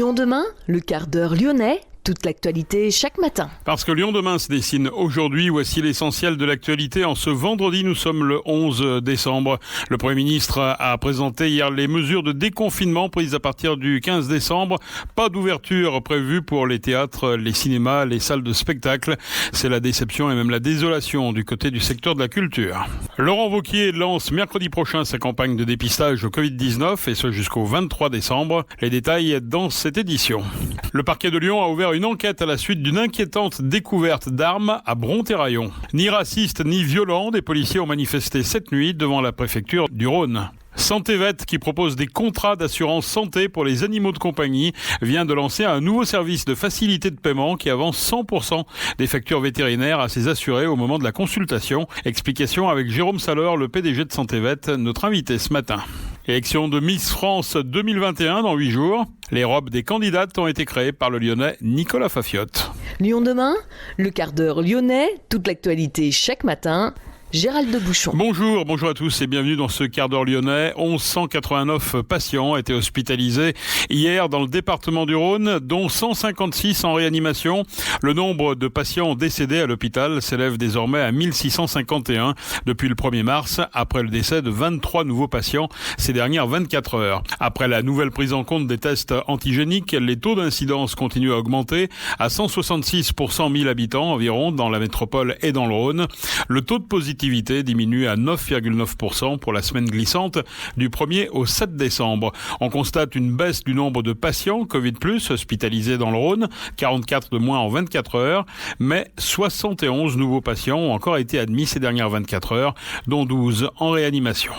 Lyon demain, le quart d'heure lyonnais, toute l'actualité chaque matin. Parce que Lyon demain se dessine aujourd'hui, voici l'essentiel de l'actualité. En ce vendredi, nous sommes le 11 décembre. Le Premier ministre a présenté hier les mesures de déconfinement prises à partir du 15 décembre. Pas d'ouverture prévue pour les théâtres, les cinémas, les salles de spectacle. C'est la déception et même la désolation du côté du secteur de la culture. Laurent Wauquiez lance mercredi prochain sa campagne de dépistage au Covid-19 et ce jusqu'au 23 décembre. Les détails dans cette édition. Le parquet de Lyon a ouvert une enquête à la suite d'une inquiétante découverte d'armes à Bron-Terraillon. Ni raciste ni violent, des policiers ont manifesté cette nuit devant la préfecture du Rhône. Santévet, qui propose des contrats d'assurance santé pour les animaux de compagnie, vient de lancer un nouveau service de facilité de paiement qui avance 100% des factures vétérinaires à ses assurés au moment de la consultation. Explication avec Jérôme Saleur, le PDG de Santévet, notre invité ce matin. Élection de Miss France 2021 dans 8 jours. Les robes des candidates ont été créées par le Lyonnais Nicolas Fafiotte. Lyon demain, le quart d'heure lyonnais, toute l'actualité chaque matin. Gérald de Bouchon. Bonjour à tous et bienvenue dans ce quart d'heure lyonnais. 1189 patients étaient hospitalisés hier dans le département du Rhône, dont 156 en réanimation. Le nombre de patients décédés à l'hôpital s'élève désormais à 1651 depuis le 1er mars, après le décès de 23 nouveaux patients ces dernières 24 heures. Après la nouvelle prise en compte des tests antigéniques, les taux d'incidence continuent à augmenter à 166 pour 100 000 habitants environ dans la métropole et dans le Rhône. Le taux de positivité diminue à 9,9% pour la semaine glissante du 1er au 7 décembre. On constate une baisse du nombre de patients Covid+ hospitalisés dans le Rhône, 44 de moins en 24 heures, mais 71 nouveaux patients ont encore été admis ces dernières 24 heures, dont 12 en réanimation.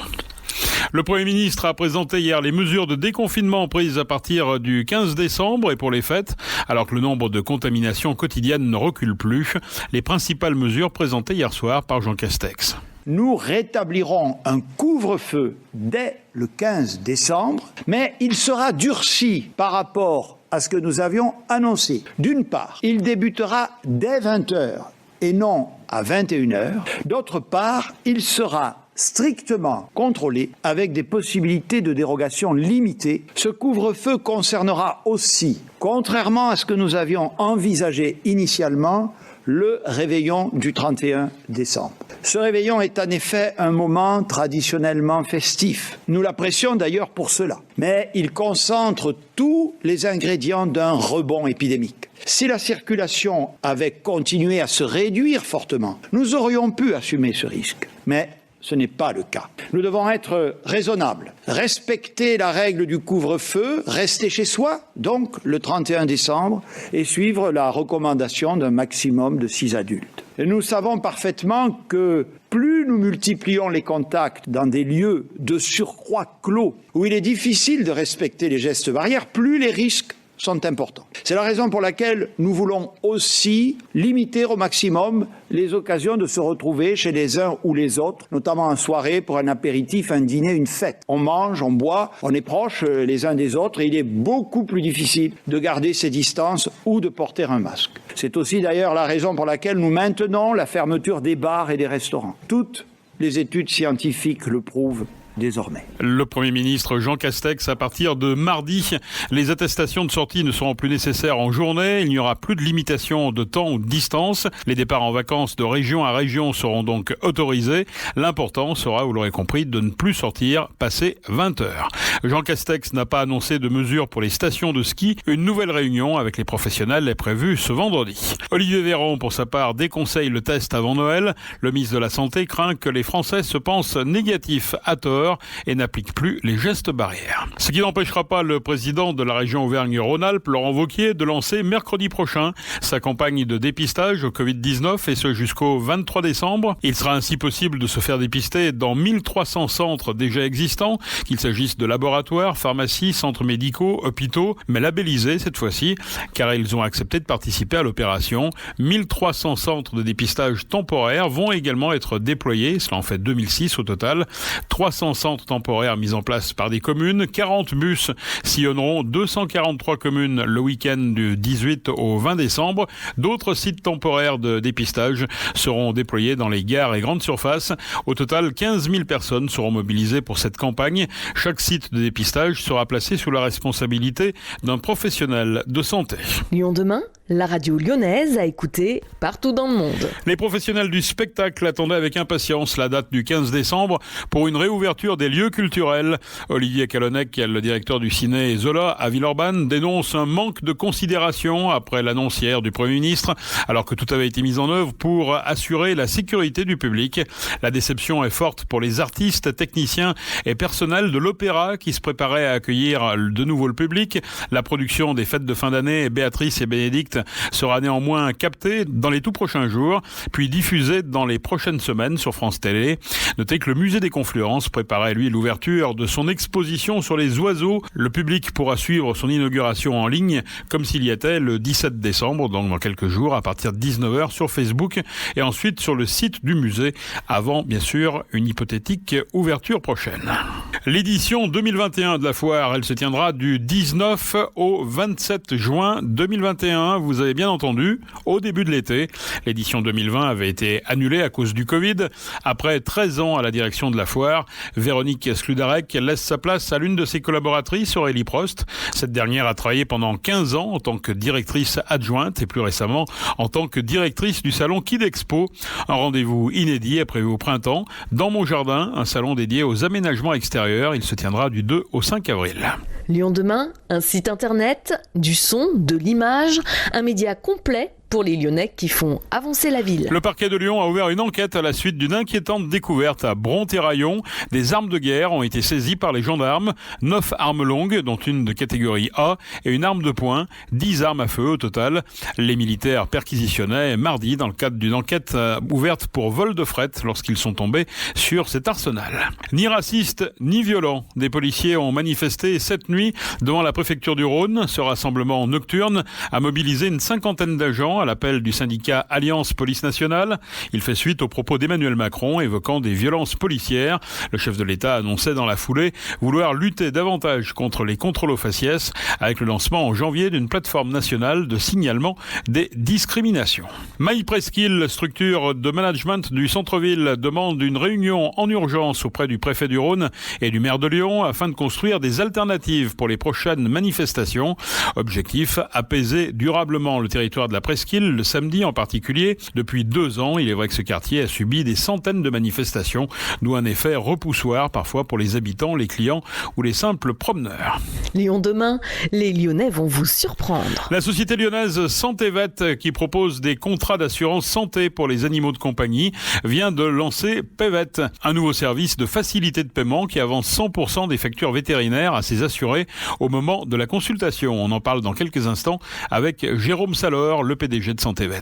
Le Premier ministre a présenté hier les mesures de déconfinement prises à partir du 15 décembre et pour les fêtes, alors que le nombre de contaminations quotidiennes ne recule plus. Les principales mesures présentées hier soir par Jean Castex. Nous rétablirons un couvre-feu dès le 15 décembre, mais il sera durci par rapport à ce que nous avions annoncé. D'une part, il débutera dès 20h et non à 21h. D'autre part, il sera strictement contrôlé avec des possibilités de dérogation limitées. Ce couvre-feu concernera aussi, contrairement à ce que nous avions envisagé initialement, le réveillon du 31 décembre. Ce réveillon est en effet un moment traditionnellement festif. Nous l'apprécions d'ailleurs pour cela. Mais il concentre tous les ingrédients d'un rebond épidémique. Si la circulation avait continué à se réduire fortement, nous aurions pu assumer ce risque. Mais ce n'est pas le cas. Nous devons être raisonnables, respecter la règle du couvre-feu, rester chez soi, donc le 31 décembre, et suivre la recommandation d'un maximum de 6 adultes. Et nous savons parfaitement que plus nous multiplions les contacts dans des lieux de surcroît clos, où il est difficile de respecter les gestes barrières, plus les risques sont importants. C'est la raison pour laquelle nous voulons aussi limiter au maximum les occasions de se retrouver chez les uns ou les autres, notamment en soirée pour un apéritif, un dîner, une fête. On mange, on boit, on est proches les uns des autres et il est beaucoup plus difficile de garder ses distances ou de porter un masque. C'est aussi d'ailleurs la raison pour laquelle nous maintenons la fermeture des bars et des restaurants. Toutes les études scientifiques le prouvent désormais. Le Premier ministre Jean Castex, à partir de mardi, les attestations de sortie ne seront plus nécessaires en journée. Il n'y aura plus de limitation de temps ou de distance. Les départs en vacances de région à région seront donc autorisés. L'important sera, vous l'aurez compris, de ne plus sortir passé 20 heures. Jean Castex n'a pas annoncé de mesures pour les stations de ski. Une nouvelle réunion avec les professionnels est prévue ce vendredi. Olivier Véran, pour sa part, déconseille le test avant Noël. Le ministre de la Santé craint que les Français se pensent négatifs à tort et n'applique plus les gestes barrières. Ce qui n'empêchera pas le président de la région Auvergne-Rhône-Alpes, Laurent Wauquiez, de lancer mercredi prochain sa campagne de dépistage au Covid-19 et ce jusqu'au 23 décembre. Il sera ainsi possible de se faire dépister dans 1300 centres déjà existants, qu'il s'agisse de laboratoires, pharmacies, centres médicaux, hôpitaux, mais labellisés cette fois-ci, car ils ont accepté de participer à l'opération. 1300 centres de dépistage temporaires vont également être déployés, cela en fait 2006 au total. 300 centres temporaires mis en place par des communes. 40 bus sillonneront 243 communes le week-end du 18 au 20 décembre. D'autres sites temporaires de dépistage seront déployés dans les gares et grandes surfaces. Au total, 15 000 personnes seront mobilisées pour cette campagne. Chaque site de dépistage sera placé sous la responsabilité d'un professionnel de santé. Lyon demain, la radio lyonnaise à écouter partout dans le monde. Les professionnels du spectacle attendaient avec impatience la date du 15 décembre pour une réouverture des lieux culturels. Olivier Calonnec, le directeur du ciné Zola à Villeurbanne, dénonce un manque de considération après l'annonce hier du Premier ministre, alors que tout avait été mis en œuvre pour assurer la sécurité du public. La déception est forte pour les artistes, techniciens et personnels de l'opéra qui se préparaient à accueillir de nouveau le public. La production des fêtes de fin d'année Béatrice et Bénédicte sera néanmoins captée dans les tout prochains jours, puis diffusée dans les prochaines semaines sur France Télé. Notez que le musée des Confluences préparait, lui, l'ouverture de son exposition sur les oiseaux. Le public pourra suivre son inauguration en ligne, comme s'il y était le 17 décembre, donc dans quelques jours, à partir de 19h sur Facebook, et ensuite sur le site du musée, avant, bien sûr, une hypothétique ouverture prochaine. L'édition 2021 de la foire, elle se tiendra du 19 au 27 juin 2021. Vous avez bien entendu, au début de l'été. L'édition 2020 avait été annulée à cause du Covid. Après 13 ans à la direction de la foire, Véronique Sludarek laisse sa place à l'une de ses collaboratrices, Aurélie Prost. Cette dernière a travaillé pendant 15 ans en tant que directrice adjointe et plus récemment en tant que directrice du salon Kidexpo. Un rendez-vous inédit est prévu au printemps dans mon jardin, un salon dédié aux aménagements extérieurs. Il se tiendra du 2 au 5 avril. Lyon demain, un site internet, du son, de l'image, un média complet pour les Lyonnais qui font avancer la ville. Le parquet de Lyon a ouvert une enquête à la suite d'une inquiétante découverte à Bron-Terraillon. Des armes de guerre ont été saisies par les gendarmes. 9 armes longues, dont une de catégorie A, et une arme de poing. 10 armes à feu au total. Les militaires perquisitionnaient mardi dans le cadre d'une enquête ouverte pour vol de fret lorsqu'ils sont tombés sur cet arsenal. Ni raciste, ni violent. Des policiers ont manifesté cette nuit devant la préfecture du Rhône. Ce rassemblement nocturne a mobilisé une cinquantaine d'agents à l'appel du syndicat Alliance Police Nationale. Il fait suite aux propos d'Emmanuel Macron évoquant des violences policières. Le chef de l'État annonçait dans la foulée vouloir lutter davantage contre les contrôles aux faciès avec le lancement en janvier d'une plateforme nationale de signalement des discriminations. MyPresqu'île, structure de management du centre-ville, demande une réunion en urgence auprès du préfet du Rhône et du maire de Lyon afin de construire des alternatives pour les prochaines manifestations. Objectif, apaiser durablement le territoire de la Presqu'île, le samedi en particulier. Depuis 2 ans, il est vrai que ce quartier a subi des centaines de manifestations, d'où un effet repoussoir parfois pour les habitants, les clients ou les simples promeneurs. Lyon demain, les Lyonnais vont vous surprendre. La société lyonnaise Santévet, qui propose des contrats d'assurance santé pour les animaux de compagnie, vient de lancer Pévet, un nouveau service de facilité de paiement qui avance 100% des factures vétérinaires à ses assurés au moment de la consultation. On en parle dans quelques instants avec Jérôme Salor, le PDG de Santévet.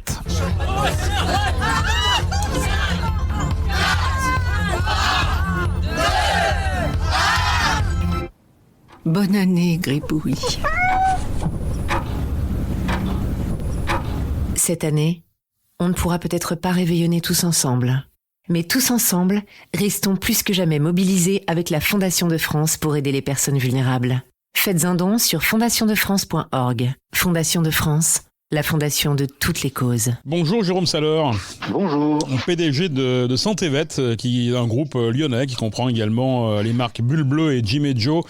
Bonne année, Gribouille. Cette année, on ne pourra peut-être pas réveillonner tous ensemble. Mais tous ensemble, restons plus que jamais mobilisés avec la Fondation de France pour aider les personnes vulnérables. Faites un don sur fondationdefrance.org. Fondation de France, la fondation de toutes les causes. Bonjour Jérôme Salor. Bonjour. PDG de Santévet, qui est un groupe lyonnais qui comprend également les marques Bulle Bleue et Jim et Joe.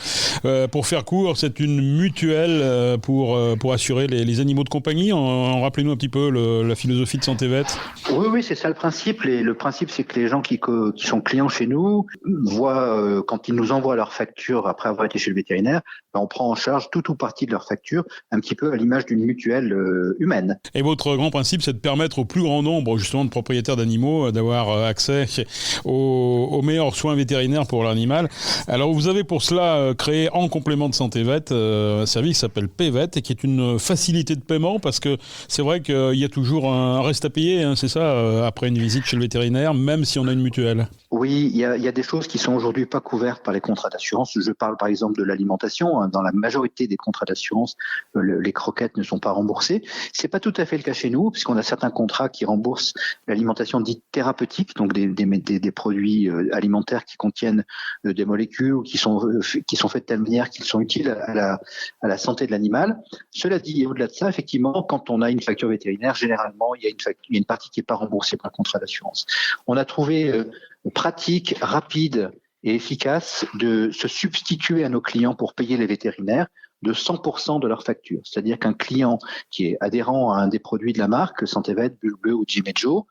Pour faire court, c'est une mutuelle pour assurer les animaux de compagnie. Rappelez-nous un petit peu la philosophie de Santévet. Oui, c'est ça le principe. Le principe, c'est que les gens qui sont clients chez nous voient, quand ils nous envoient leur facture après avoir été chez le vétérinaire, on prend en charge tout ou partie de leur facture, un petit peu à l'image d'une mutuelle humaine. Et votre grand principe, c'est de permettre au plus grand nombre justement de propriétaires d'animaux d'avoir accès aux meilleurs soins vétérinaires pour l'animal. Alors vous avez pour cela créé en complément de Santévet un service qui s'appelle Pévet et qui est une facilité de paiement parce que c'est vrai qu'il y a toujours un reste à payer, c'est ça, après une visite chez le vétérinaire, même si on a une mutuelle. Oui, il y a des choses qui sont aujourd'hui pas couvertes par les contrats d'assurance. Je parle par exemple de l'alimentation. Dans la majorité des contrats d'assurance, les croquettes ne sont pas remboursées. C'est pas tout à fait le cas chez nous, puisqu'on a certains contrats qui remboursent l'alimentation dite thérapeutique, donc des produits alimentaires qui contiennent des molécules ou qui sont faits de telle manière qu'ils sont utiles à la santé de l'animal. Cela dit, et au-delà de ça, effectivement, quand on a une facture vétérinaire, généralement, il y a une partie qui n'est pas remboursée par le contrat d'assurance. On a trouvé pratique, rapide et efficace de se substituer à nos clients pour payer les vétérinaires de 100% de leur facture. C'est-à-dire qu'un client qui est adhérent à un des produits de la marque, Santévet, Bulbleu ou Jimejo,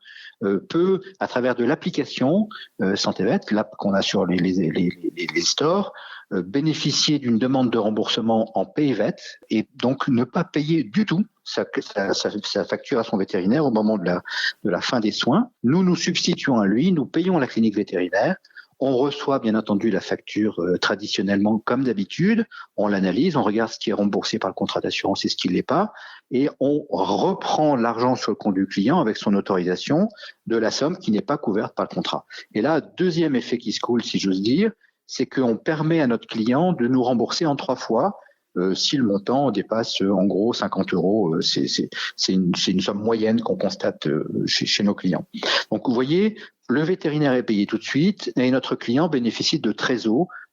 peut, à travers de l'application Santévet, l'app qu'on a sur les stores, bénéficier d'une demande de remboursement en PayVet et donc ne pas payer du tout sa facture à son vétérinaire au moment de la fin des soins. Nous substituons à lui, nous payons la clinique vétérinaire. On reçoit bien entendu la facture traditionnellement comme d'habitude, on l'analyse, on regarde ce qui est remboursé par le contrat d'assurance et ce qui ne l'est pas, et on reprend l'argent sur le compte du client avec son autorisation de la somme qui n'est pas couverte par le contrat. Et là, deuxième effet qui se coule, si j'ose dire, c'est qu'on permet à notre client de nous rembourser en 3 fois si le montant dépasse en gros 50 €. C'est une somme moyenne qu'on constate chez nos clients. Donc vous voyez, le vétérinaire est payé tout de suite et notre client bénéficie de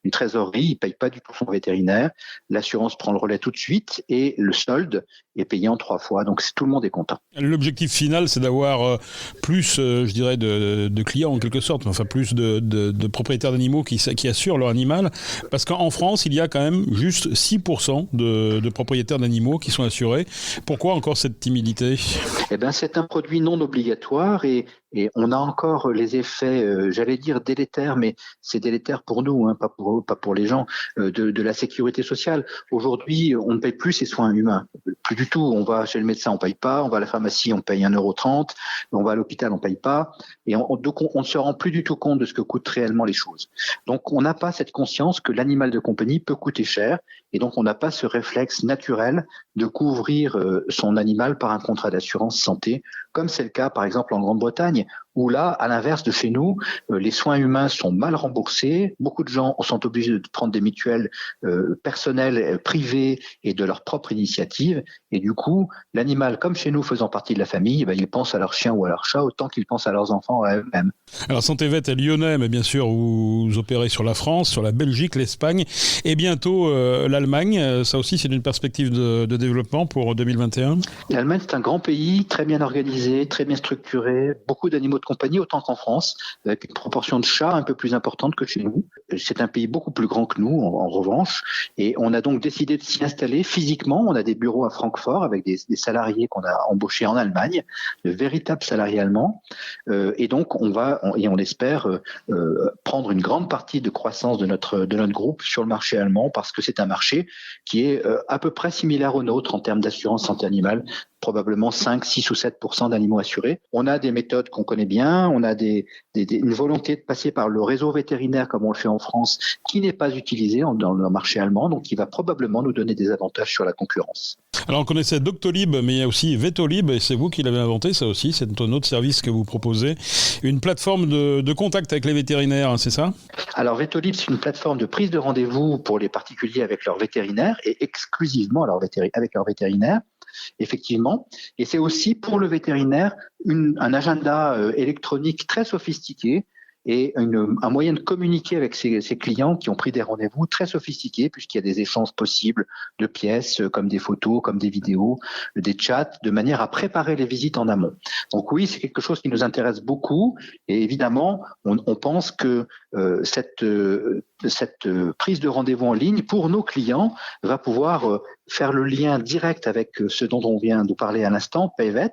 une trésorerie, il ne paye pas du tout son vétérinaire, l'assurance prend le relais tout de suite et le solde est payé en 3 fois, donc tout le monde est content. L'objectif final, c'est d'avoir plus, je dirais, de clients en quelque sorte, enfin plus de propriétaires d'animaux qui assurent leur animal, parce qu'en France, il y a quand même juste 6% de propriétaires d'animaux qui sont assurés. Pourquoi encore cette timidité ? Eh bien, c'est un produit non obligatoire et on a encore les effets, j'allais dire délétères, mais c'est délétère pour nous, hein, pas pour les gens, de la sécurité sociale. Aujourd'hui, on ne paye plus ses soins humains, plus du tout. On va chez le médecin, on ne paye pas, on va à la pharmacie, on paye 1,30 €, on va à l'hôpital, on ne paye pas, et donc on ne se rend plus du tout compte de ce que coûtent réellement les choses. Donc on n'a pas cette conscience que l'animal de compagnie peut coûter cher, et donc on n'a pas ce réflexe naturel de couvrir son animal par un contrat d'assurance santé, comme c'est le cas par exemple en Grande-Bretagne, où là, à l'inverse de chez nous, les soins humains sont mal remboursés. Beaucoup de gens sont obligés de prendre des mutuelles personnelles, privées et de leur propre initiative. Et du coup, l'animal, comme chez nous, faisant partie de la famille, ils pensent à leur chien ou à leur chat autant qu'ils pensent à leurs enfants, à eux-mêmes. Alors Santévet est lyonnais, mais bien sûr, vous opérez sur la France, sur la Belgique, l'Espagne et bientôt l'Allemagne. Ça aussi, c'est une perspective de développement pour 2021. L'Allemagne, c'est un grand pays, très bien organisé, très bien structuré, beaucoup d'animaux de compagnie, autant qu'en France, avec une proportion de chats un peu plus importante que chez nous. C'est un pays beaucoup plus grand que nous, en revanche, et on a donc décidé de s'y installer physiquement. On a des bureaux à Francfort avec des salariés qu'on a embauchés en Allemagne, de véritables salariés allemands, et donc on espère prendre une grande partie de croissance de notre groupe sur le marché allemand, parce que c'est un marché qui est à peu près similaire au nôtre en termes d'assurance santé animale, probablement 5, 6 ou 7% d'animaux assurés. On a des méthodes qu'on connaît bien, on a une volonté de passer par le réseau vétérinaire comme on le fait en France, qui n'est pas utilisé dans le marché allemand, donc qui va probablement nous donner des avantages sur la concurrence. Alors on connaissait Doctolib, mais il y a aussi Vetolib, et c'est vous qui l'avez inventé, ça aussi, c'est un autre service que vous proposez. Une plateforme de contact avec les vétérinaires, hein, c'est ça ? Alors Vetolib, c'est une plateforme de prise de rendez-vous pour les particuliers avec leurs vétérinaires et exclusivement avec leurs vétérinaires. Effectivement, et c'est aussi pour le vétérinaire un agenda électronique très sophistiqué et un moyen de communiquer avec ses clients qui ont pris des rendez-vous très sophistiqués, puisqu'il y a des échanges possibles de pièces comme des photos, comme des vidéos, des chats, de manière à préparer les visites en amont. Donc oui, c'est quelque chose qui nous intéresse beaucoup et évidemment, on pense que cette prise de rendez-vous en ligne pour nos clients va pouvoir faire le lien direct avec ce dont on vient de parler à l'instant, PayVet,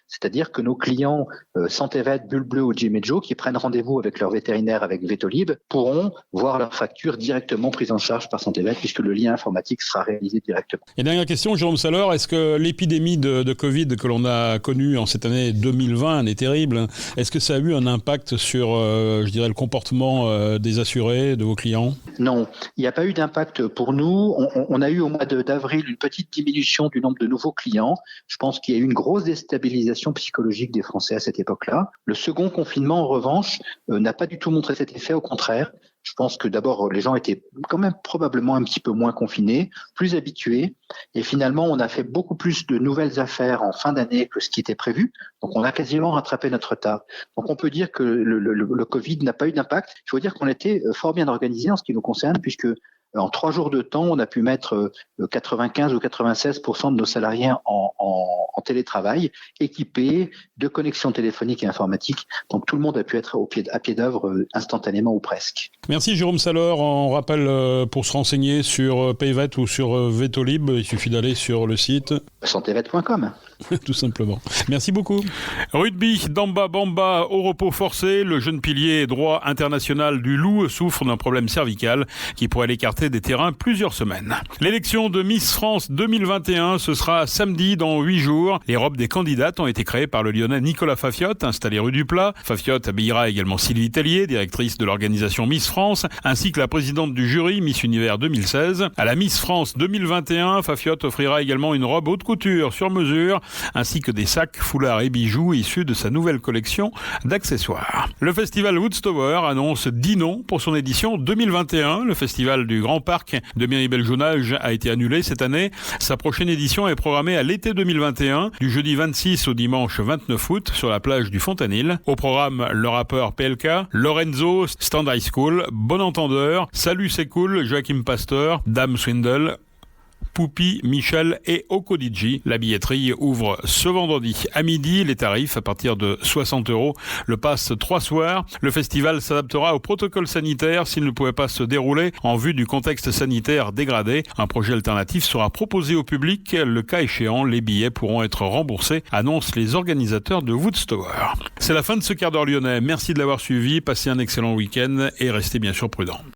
c'est-à-dire que nos clients Santévet, Bulbleu ou Jimejo qui prennent rendez-vous avec leur vétérinaire avec Vetolib pourront voir leur facture directement prise en charge par Santévet puisque le lien informatique sera réalisé directement. Et dernière question, Jérôme Saleur, est-ce que l'épidémie de Covid que l'on a connue en cette année 2020, elle est terrible, est-ce que ça a eu un impact sur, je dirais, le comportement des assurés, de vos clients ? Non, il n'y a pas eu d'impact pour nous. On a eu au mois d'avril une petite diminution du nombre de nouveaux clients. Je pense qu'il y a eu une grosse déstabilisation psychologique des Français à cette époque-là. Le second confinement, en revanche, n'a pas du tout montré cet effet. Au contraire, Je pense que d'abord, les gens étaient quand même probablement un petit peu moins confinés, plus habitués. Et finalement, on a fait beaucoup plus de nouvelles affaires en fin d'année que ce qui était prévu. Donc, on a quasiment rattrapé notre retard. Donc, on peut dire que le Covid n'a pas eu d'impact. Il faut dire qu'on était fort bien organisé en ce qui nous concerne, puisque en 3 jours de temps, on a pu mettre 95 ou 96% de nos salariés en télétravail, équipés de connexions téléphoniques et informatiques. Donc tout le monde a pu être à pied d'œuvre instantanément ou presque. Merci Jérôme Salor. On rappelle pour se renseigner sur Payvet ou sur Vetolib, il suffit d'aller sur le site santévet.com. Tout simplement. Merci beaucoup. Rugby, Damba Bamba au repos forcé. Le jeune pilier droit international du Loup souffre d'un problème cervical qui pourrait l'écarter des terrains plusieurs semaines. L'élection de Miss France 2021, ce sera samedi dans 8 jours. Les robes des candidates ont été créées par le Lyonnais Nicolas Fafiotte, installé rue du Plat. Fafiotte habillera également Sylvie Tellier, directrice de l'organisation Miss France, ainsi que la présidente du jury Miss Univers 2016. À la Miss France 2021, Fafiotte offrira également une robe haute couture sur mesure, ainsi que des sacs, foulards et bijoux issus de sa nouvelle collection d'accessoires. Le festival Woodstower annonce 10 noms pour son édition 2021. Le festival du Grand Parc de Miribel-Jonage a été annulé cette année. Sa prochaine édition est programmée à l'été 2021, du jeudi 26 au dimanche 29 août, sur la plage du Fontanil. Au programme, le rappeur PLK, Lorenzo, Stand High School, Bon Entendeur, Salut c'est cool, Joachim Pasteur, Dame Swindle, Poupi, Michel et Okodiji. La billetterie ouvre ce vendredi à midi. Les tarifs à partir de 60 €. Le pass 3 soirs. Le festival s'adaptera au protocole sanitaire s'il ne pouvait pas se dérouler en vue du contexte sanitaire dégradé. Un projet alternatif sera proposé au public. Le cas échéant, les billets pourront être remboursés, annoncent les organisateurs de Woodstower. C'est la fin de ce quart d'heure lyonnais. Merci de l'avoir suivi. Passez un excellent week-end et restez bien sûr prudents.